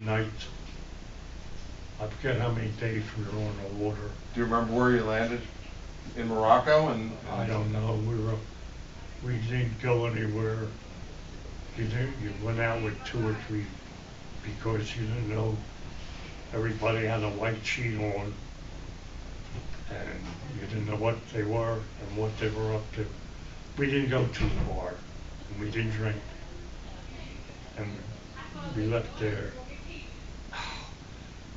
nights. I forget how many days we were on the water. Do you remember where you landed? In Morocco? And I don't know. We didn't go anywhere. You went out with two or three because you didn't know everybody had a white sheet on, and you didn't know what they were and what they were up to. We didn't go too far, and we didn't drink, and we left there.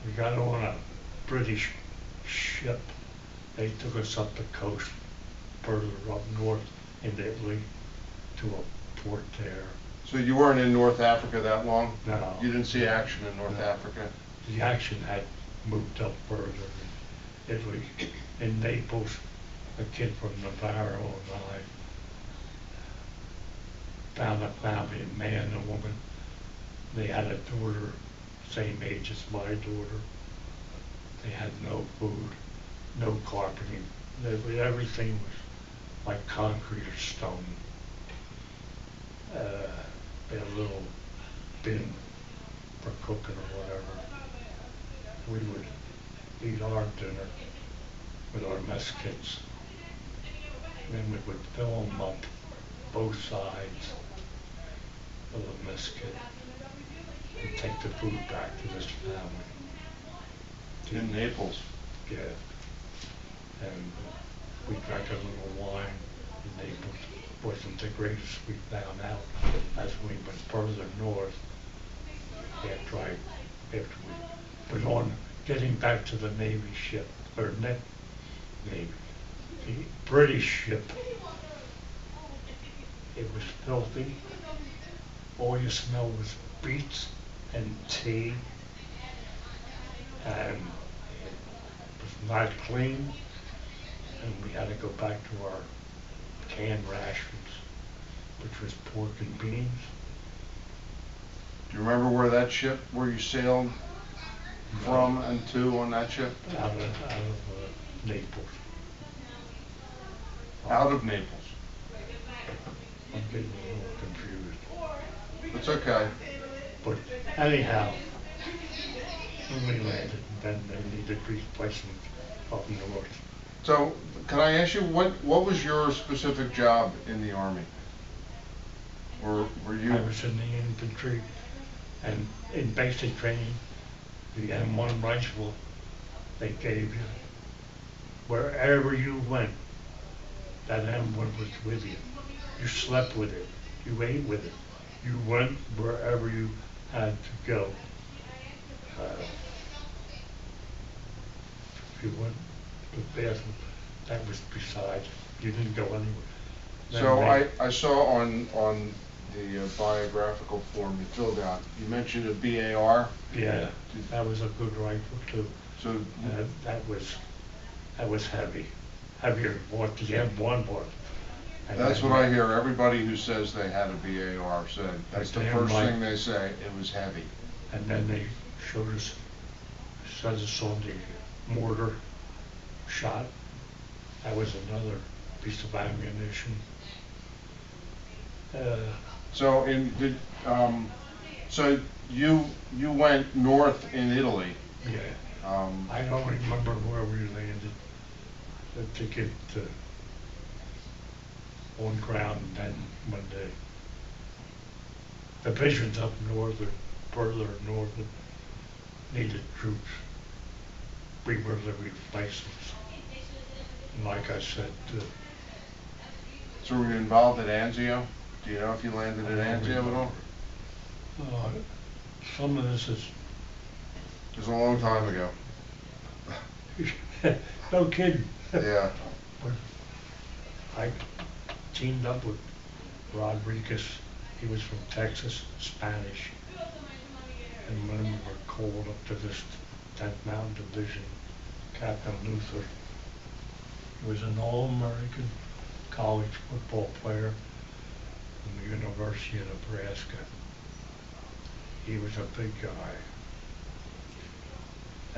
We got on a British ship. They took us up the coast, further up north into Italy, to a port there. so you weren't in North Africa that long? No. You didn't see action in North No. Africa? The action had moved up further in Italy. In Naples, a kid from Navarro and I found a family, a man and a woman. They had a daughter, same age as my daughter. They had no food, no carpeting. Everything was like concrete or stone. They had a little bin for cooking or whatever. We would eat our dinner with our mess kits. Then we would fill them up, both sides of the mess kit, and take the food back to this family. In Naples? Yeah. And we drank a little wine in Naples. Wasn't the greatest, we found out as we went further north after we, but on getting back to the Navy ship, or Navy, the British ship, it was filthy. All you smelled was beets and tea, and it was not clean, and we had to go back to our canned rations, which was pork and beans. Do you remember where you sailed from and to on that ship? Out of Naples. Out of Naples. I'm getting a little confused. It's okay. But anyhow, when we landed, then they needed replacement up north. So, can I ask you, what was your specific job in the Army? Were you? I was in the infantry, and in basic training, the M1 rifle they gave you, wherever you went, that M1 was with you. You slept with it. You ate with it. You went wherever you had to go. If you went to the bathroom, that was besides. You didn't go anywhere. So I saw on the biographical form you filled out, you mentioned a BAR. Yeah, that was a good rifle too. So that was heavy, heavier than what the M1 was. And that's what I hear. Everybody who says they had a BAR said that's the first thing they say. It was heavy. And then they showed us, said us on the mortar shot. That was another piece of ammunition. So so you went north in Italy. Yeah. I don't remember where we landed to get on ground, and then when the divisions up north or further north needed troops, we were the replacements. And like I said, so were you involved at Anzio? Do you know if you landed at Anzio at all? Some of this is. It was a long time ago. No kidding. Yeah. But I teamed up with Rodriguez. He was from Texas, Spanish. And when we were called up to this 10th Mountain Division, Captain Luther, he was an All-American college football player from the University of Nebraska. He was a big guy.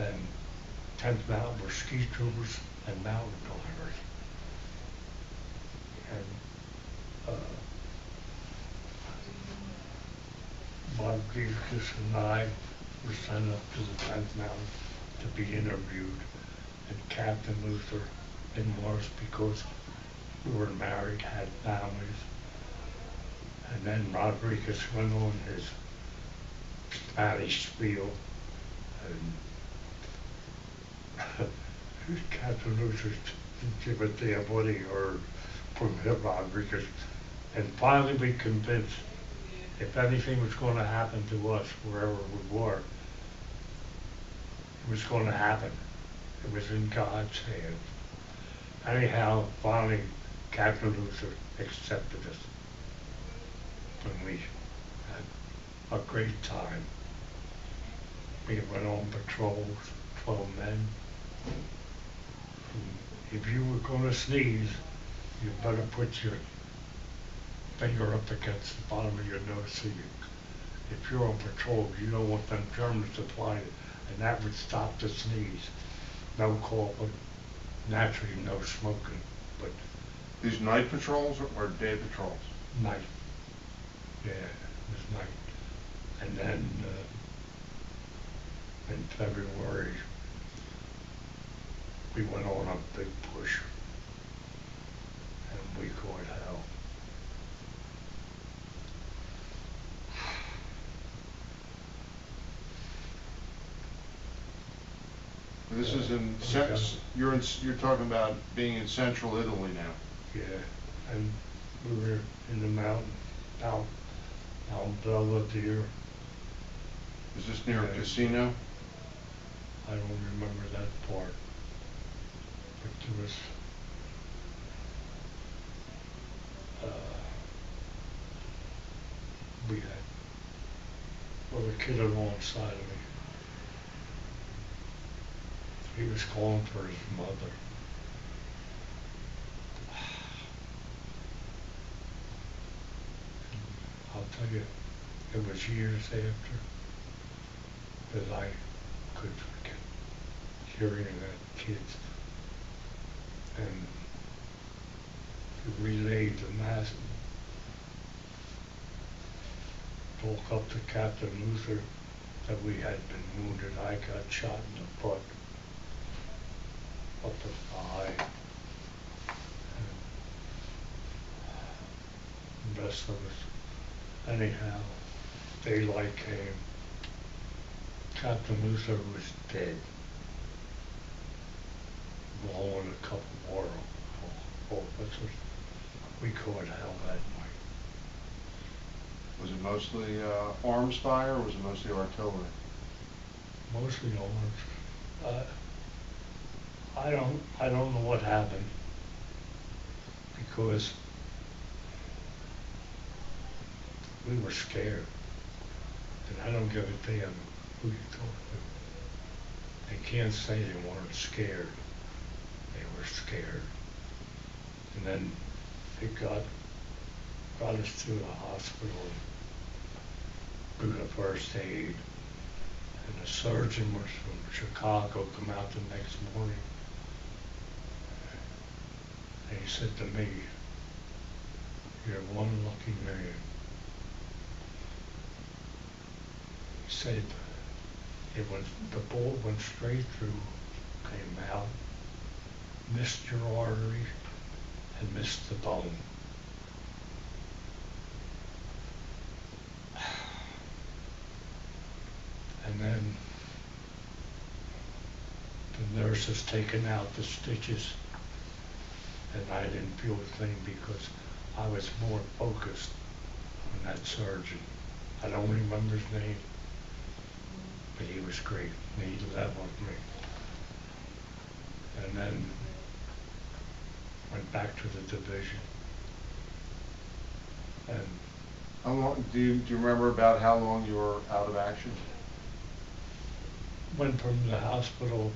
And 10th Mountain were ski troopers and mountain climbers. And Rodriguez and I were sent up to the 10th Mountain to be interviewed, and Captain Luther didn't want us because we were married, had families. And then Rodriguez went on his Spanish spiel, and Captain Luther didn't give a damn what he heard from Rodriguez. And finally we convinced if anything was going to happen to us wherever we were, it was going to happen. It was in God's hands. Anyhow, finally, Captain Luther accepted us. And we had a great time. We went on patrols, 12 men. And if you were going to sneeze, you better put your finger up against the bottom of your nose so if you're on patrol, you don't want them Germans to fly, and that would stop the sneeze. No coughing, naturally no smoking, but These night patrols or day patrols? night. Yeah, it was night. And then in February, we went on a big push, and we caught hell. This is in you're talking about being in central Italy now. Yeah, and we were in the mountain, out Belvedere. Is this near a casino? I don't remember that part, but there was we had a kid alongside of me. He was calling for his mother. I'll tell you, it was years after that I could forget hearing that kids and relayed the mass. Talk up to Captain Luther that we had been wounded. I got shot in the foot, up the thigh. And the rest of us. Anyhow, daylight came. Captain Luther was dead. Blowing a cup of water. We caught hell that night. Was it mostly arms fire, or was it mostly artillery? Mostly arms. I don't know what happened, because we were scared, and I don't give a damn who you talk to. They can't say they weren't scared. They were scared. And then it got us to the hospital, do the first aid, and the surgeon was from Chicago, come out the next morning, and he said to me, "You're one lucky man." He said, the bullet went straight through, came out, missed your artery, and missed the bone. And then the nurse has taken out the stitches, and I didn't feel a thing because I was more focused on that surgeon. I don't remember his name, but he was great, and he leveled me. And then went back to the division. And How long, do you remember about how long you were out of action? went from the hospital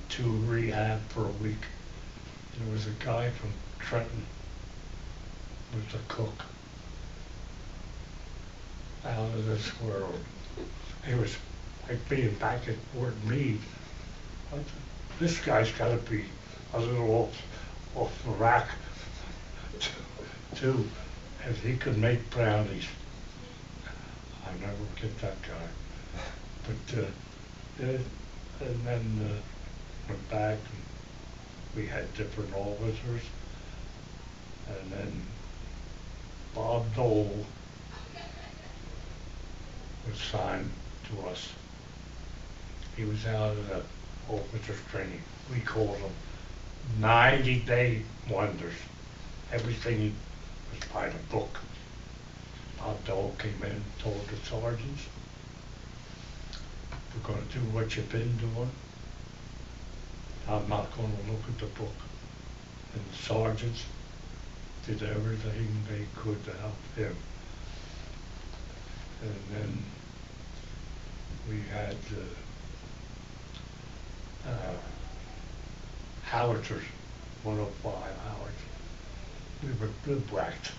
to rehab for a week. There was a guy from Trenton, was a cook, out of this world. He was like being back at Fort Meade. I thought, this guy's got to be a little off the rack too, if he could make brownies. I'll never get that guy. But, and then, went back and we had different officers. And then Bob Dole was signed to us. He was out of the officers training. We called them 90-day wonders. Everything was by the book. Bob Dole came in and told the sergeants, we're going to do what you've been doing. I'm not going to look at the book. And the sergeants did everything they could to help him. And then we had howitzers, 105 howitzers. We were bivouacked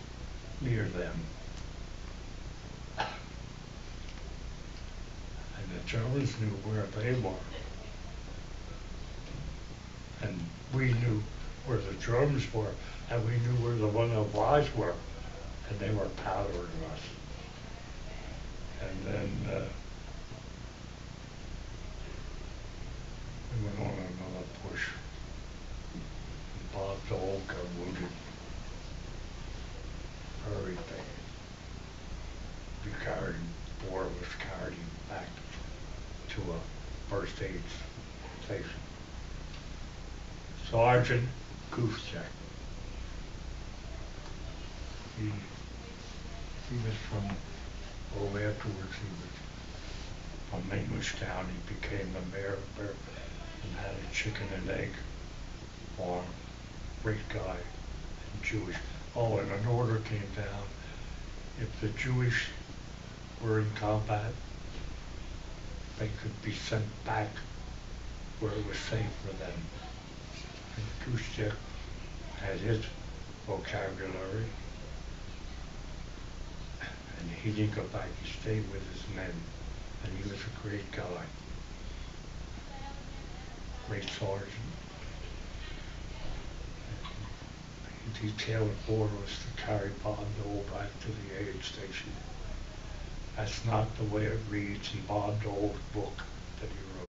near them. And the Germans knew where they were. And we knew where the Germans were, and we knew where the 105s were, and they were powdering us. And then we went on another push. And Bob Dole got wounded very bad. We carried him, four of us carried him back to a first aid station. Sergeant Goosejack. He was from, afterwards he was from Englishtown. He became the mayor there and had a chicken and egg farm. Great guy, and Jewish. Oh, and an order came down. If the Jewish were in combat, they could be sent back where it was safe for them. And Goosejack had his vocabulary, and he didn't go back. He stayed with his men, and he was a great guy, great sergeant. He detailed orders to carry Bob Dole back to the aid station. That's not the way it reads in Bob Dole's book that he wrote.